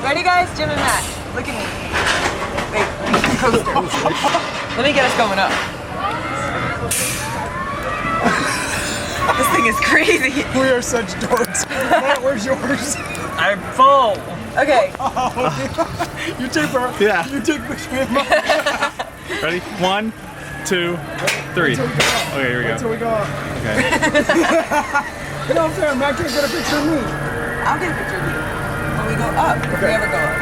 Ready, guys? Jim and Matt. Look at me. Wait, coaster. Let me get us going up. This thing is crazy. We are such dorks. Matt, where's yours? I'm full. Okay. Oh, you take her. Yeah. You take the camera. Ready? 1, 2, 3. Okay, here we go. Until we go up. Okay. No, fair. Matt can't get a picture of me. I'll get a picture of you. When we go up, if we ever go up.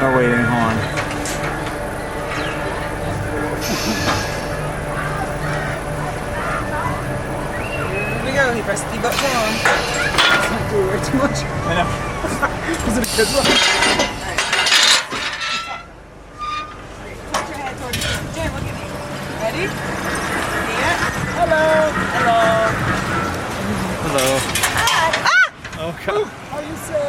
Oh, waiting. Hold on. Here we go. He pressed the button down. That's not doing way too much. I know. Is it a kid's one? Put your head towards me. Jim, look at me. Ready? Yeah. Hello. Hello. Hello. Ah! Okay. How you say?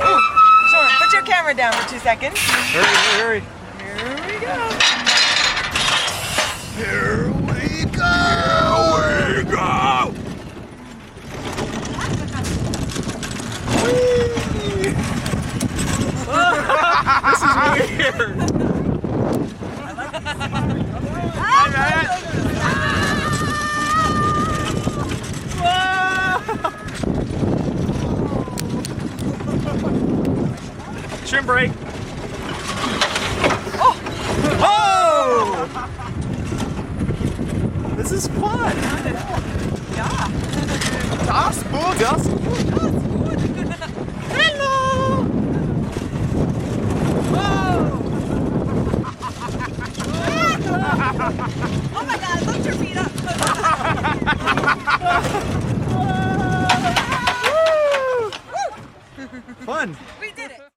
Sean, put your camera down for 2 seconds. Hurry. Here we go. Here we go. This is weird. Trim brake. Oh! This is fun. Yeah. Das gut. Hello. Oh my God, lift your feet up. Fun. We did it.